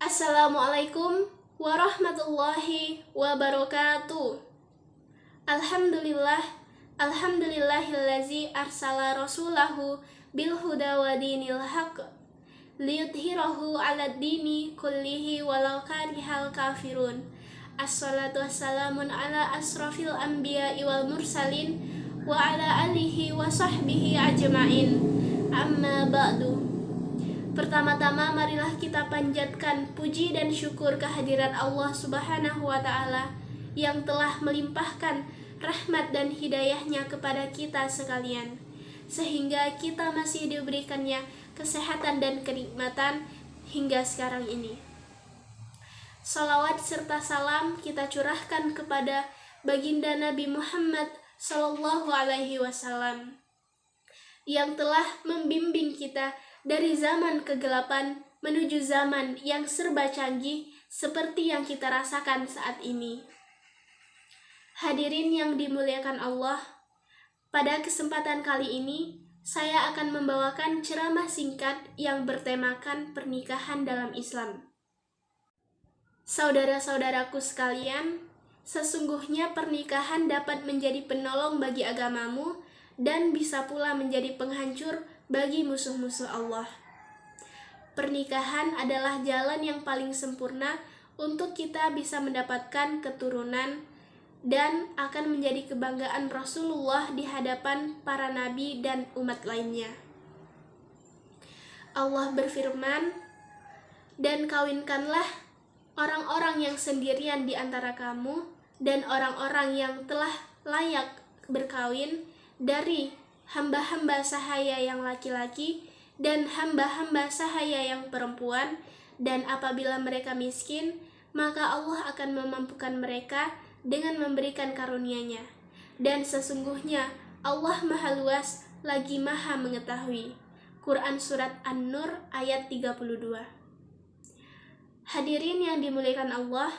Assalamualaikum warahmatullahi wabarakatuh. Alhamdulillah, alhamdulillahillazi arsala rasulahu bil huda wa dinil haq liyudhhirahu 'alad dini kullihi walau karihal kafirun. Assalatu wassalamun ala asrafil anbiya'i wal mursalin wa ala alihi wa sahbihi ajma'in. Amma ba'du. Pertama-tama marilah kita panjatkan puji dan syukur kehadirat Allah Subhanahu wa Ta'ala yang telah melimpahkan rahmat dan hidayahnya kepada kita sekalian, sehingga kita masih diberikannya kesehatan dan kenikmatan hingga sekarang ini. Salawat serta salam kita curahkan kepada baginda Nabi Muhammad Sallallahu Alaihi Wasallam yang telah membimbing kita dari zaman kegelapan menuju zaman yang serba canggih seperti yang kita rasakan saat ini. Hadirin yang dimuliakan Allah, pada kesempatan kali ini saya akan membawakan ceramah singkat yang bertemakan pernikahan dalam Islam. Saudara-saudaraku sekalian, sesungguhnya pernikahan dapat menjadi penolong bagi agamamu dan bisa pula menjadi penghancur bagi musuh-musuh Allah. Pernikahan adalah jalan yang paling sempurna untuk kita bisa mendapatkan keturunan dan akan menjadi kebanggaan Rasulullah di hadapan para nabi dan umat lainnya. Allah berfirman, "Dan kawinkanlah orang-orang yang sendirian di antara kamu dan orang-orang yang telah layak berkawin dari hamba-hamba sahaya yang laki-laki dan hamba-hamba sahaya yang perempuan, dan apabila mereka miskin, maka Allah akan memampukan mereka dengan memberikan karunia-Nya. Dan sesungguhnya Allah Maha Luas lagi Maha Mengetahui." Quran Surat An-Nur ayat 32. Hadirin yang dimuliakan Allah,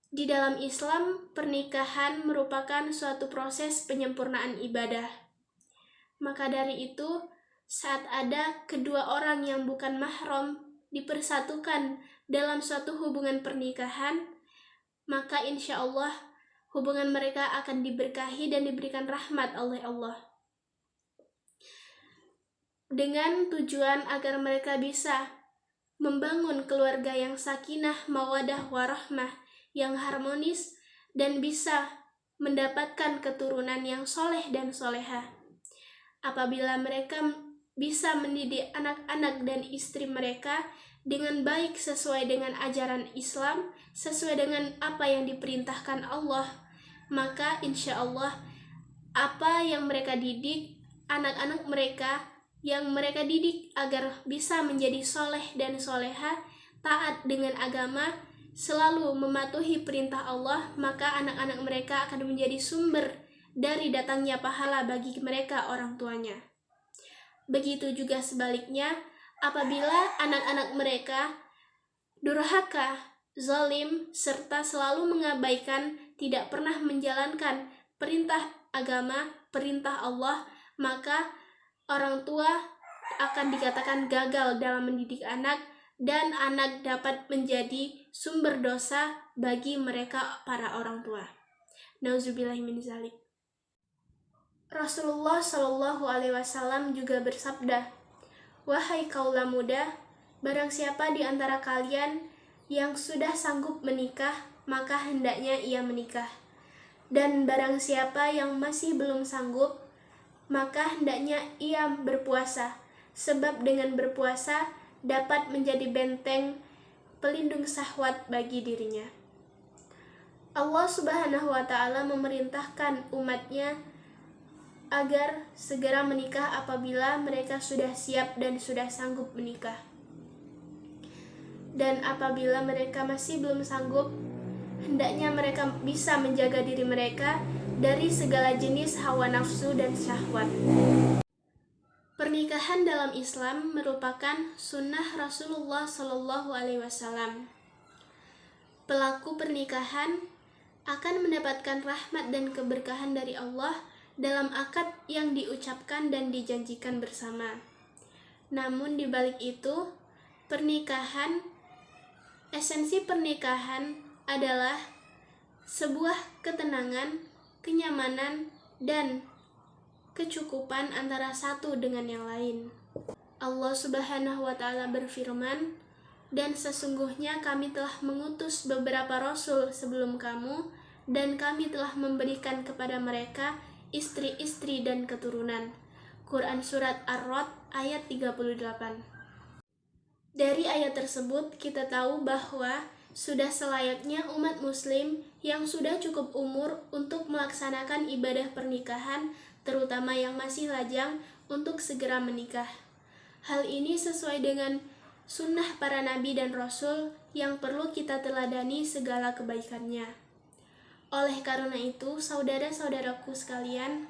di dalam Islam, pernikahan merupakan suatu proses penyempurnaan ibadah. Maka dari itu, saat ada kedua orang yang bukan mahram dipersatukan dalam suatu hubungan pernikahan, maka insya Allah hubungan mereka akan diberkahi dan diberikan rahmat oleh Allah. Dengan tujuan agar mereka bisa membangun keluarga yang sakinah, mawadah, warahmah, yang harmonis, dan bisa mendapatkan keturunan yang soleh dan solehah. Apabila mereka bisa mendidik anak-anak dan istri mereka dengan baik sesuai dengan ajaran Islam, sesuai dengan apa yang diperintahkan Allah, maka insya Allah apa yang mereka didik, anak-anak mereka yang mereka didik agar bisa menjadi soleh dan soleha, taat dengan agama, selalu mematuhi perintah Allah, maka anak-anak mereka akan menjadi sumber dari datangnya pahala bagi mereka orang tuanya. Begitu juga sebaliknya, apabila anak-anak mereka durhaka, zalim, serta selalu mengabaikan, tidak pernah menjalankan perintah agama, perintah Allah, maka orang tua akan dikatakan gagal dalam mendidik anak, dan anak dapat menjadi sumber dosa bagi mereka para orang tua. Nauzubillahi min dzalik. Rasulullah Shallallahu Alaihi Wasallam juga bersabda, "Wahai kaula muda, barang siapa di antara kalian yang sudah sanggup menikah, maka hendaknya ia menikah. Dan barang siapa yang masih belum sanggup, maka hendaknya ia berpuasa, sebab dengan berpuasa dapat menjadi benteng pelindung syahwat bagi dirinya." Allah Subhanahu wa Ta'ala memerintahkan umatnya agar segera menikah apabila mereka sudah siap dan sudah sanggup menikah. Dan apabila mereka masih belum sanggup, hendaknya mereka bisa menjaga diri mereka dari segala jenis hawa nafsu dan syahwat. Pernikahan dalam Islam merupakan sunnah Rasulullah Shallallahu Alaihi Wasallam. Pelaku pernikahan akan mendapatkan rahmat dan keberkahan dari Allah dalam akad yang diucapkan dan dijanjikan bersama. Namun di balik itu, pernikahan Esensi pernikahan adalah sebuah ketenangan, kenyamanan, dan kecukupan antara satu dengan yang lain. Allah Subhanahu wa Ta'ala berfirman, "Dan sesungguhnya kami telah mengutus beberapa rasul sebelum kamu, dan kami telah memberikan kepada mereka istri-istri dan keturunan." Quran Surat Ar-Ra'd ayat 38. Dari ayat tersebut kita tahu bahwa sudah selayaknya umat muslim yang sudah cukup umur untuk melaksanakan ibadah pernikahan, terutama yang masih lajang, untuk segera menikah. Hal ini sesuai dengan sunnah para nabi dan rasul yang perlu kita teladani segala kebaikannya. Oleh karena itu, saudara-saudaraku sekalian,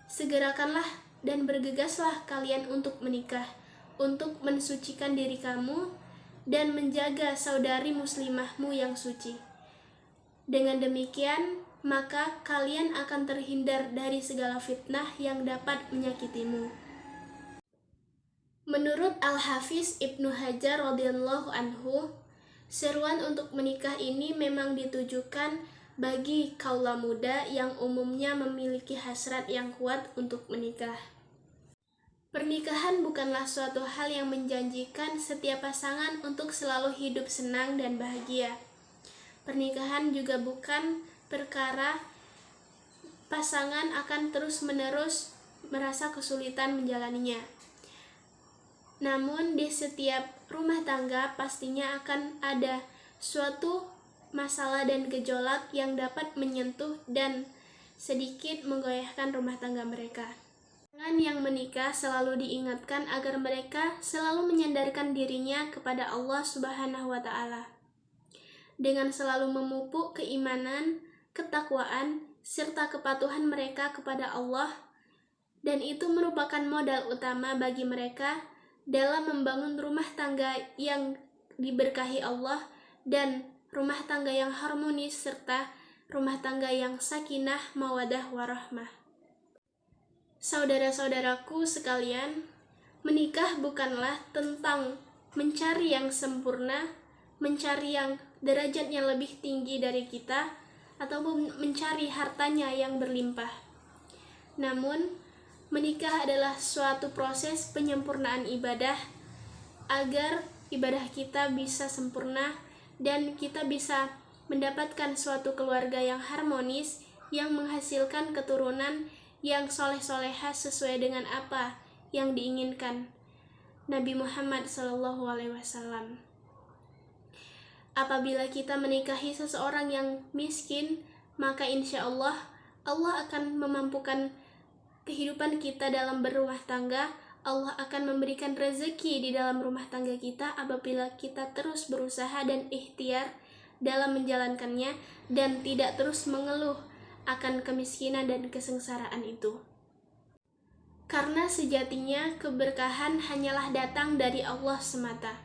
segerakanlah dan bergegaslah kalian untuk menikah, untuk mensucikan diri kamu dan menjaga saudari muslimahmu yang suci. Dengan demikian, maka kalian akan terhindar dari segala fitnah yang dapat menyakitimu. Menurut Al-Hafiz Ibnu Hajar radhiyallahu anhu, seruan untuk menikah ini memang ditujukan bagi kaula muda yang umumnya memiliki hasrat yang kuat untuk menikah. Pernikahan bukanlah suatu hal yang menjanjikan setiap pasangan untuk selalu hidup senang dan bahagia. Pernikahan juga bukan perkara pasangan akan terus-menerus merasa kesulitan menjalaninya. Namun di setiap rumah tangga pastinya akan ada suatu masalah dan gejolak yang dapat menyentuh dan sedikit menggoyahkan rumah tangga mereka. Pasangan yang menikah selalu diingatkan agar mereka selalu menyandarkan dirinya kepada Allah Subhanahu wa Ta'ala, dengan selalu memupuk keimanan, ketakwaan, serta kepatuhan mereka kepada Allah, dan itu merupakan modal utama bagi mereka dalam membangun rumah tangga yang diberkahi Allah dan rumah tangga yang harmonis serta rumah tangga yang sakinah, mawadah, warahmah. Saudara-saudaraku sekalian, menikah bukanlah tentang mencari yang sempurna, mencari yang derajatnya lebih tinggi dari kita, ataupun mencari hartanya yang berlimpah. Namun, menikah adalah suatu proses penyempurnaan ibadah agar ibadah kita bisa sempurna dan kita bisa mendapatkan suatu keluarga yang harmonis yang menghasilkan keturunan yang soleh-solehah sesuai dengan apa yang diinginkan Nabi Muhammad SAW. Apabila kita menikahi seseorang yang miskin, maka insya Allah akan memampukan kehidupan kita dalam berumah tangga. Allah akan memberikan rezeki di dalam rumah tangga kita apabila kita terus berusaha dan ikhtiar dalam menjalankannya dan tidak terus mengeluh akan kemiskinan dan kesengsaraan itu. Karena sejatinya keberkahan hanyalah datang dari Allah semata.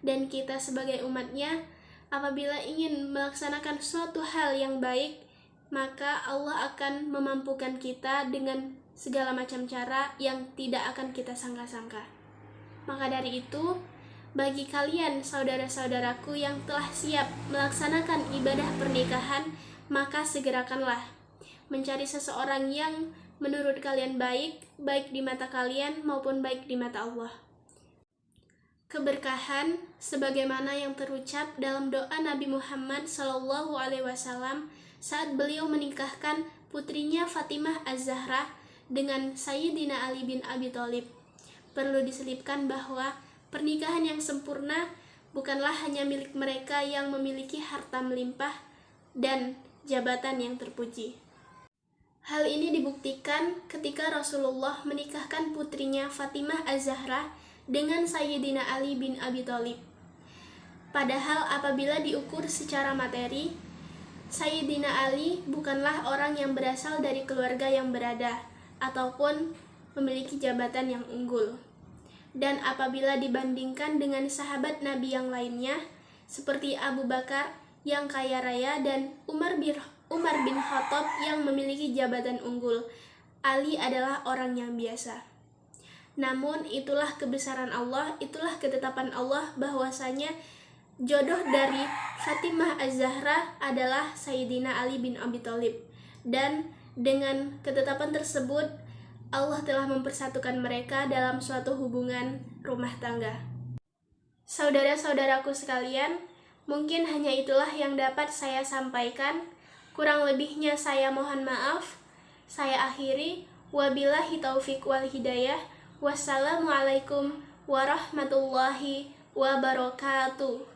Dan kita sebagai umatnya, apabila ingin melaksanakan suatu hal yang baik, maka Allah akan memampukan kita dengan segala macam cara yang tidak akan kita sangka-sangka. Maka dari itu, bagi kalian saudara-saudaraku yang telah siap melaksanakan ibadah pernikahan, maka segerakanlah mencari seseorang yang menurut kalian baik di mata kalian maupun baik di mata Allah. Keberkahan sebagaimana yang terucap dalam doa Nabi Muhammad SAW saat beliau menikahkan putrinya Fatimah Az-Zahra dengan Sayyidina Ali bin Abi Thalib. Perlu diselipkan bahwa pernikahan yang sempurna bukanlah hanya milik mereka yang memiliki harta melimpah dan jabatan yang terpuji. Hal ini dibuktikan ketika Rasulullah menikahkan putrinya Fatimah Az-Zahra dengan Sayyidina Ali bin Abi Thalib. Padahal apabila diukur secara materi, Sayyidina Ali bukanlah orang yang berasal dari keluarga yang berada ataupun memiliki jabatan yang unggul. Dan apabila dibandingkan dengan sahabat Nabi yang lainnya, seperti Abu Bakar yang kaya raya dan Umar bin Khattab yang memiliki jabatan unggul, Ali adalah orang yang biasa. Namun itulah kebesaran Allah, itulah ketetapan Allah bahwasanya jodoh dari Fatimah Az-Zahra adalah Sayyidina Ali bin Abi Thalib. Dan dengan ketetapan tersebut, Allah telah mempersatukan mereka dalam suatu hubungan rumah tangga. Saudara-saudaraku sekalian, mungkin hanya itulah yang dapat saya sampaikan. Kurang lebihnya saya mohon maaf. Saya akhiri. Wabillahi taufik wal hidayah. Wassalamualaikum warahmatullahi wabarakatuh.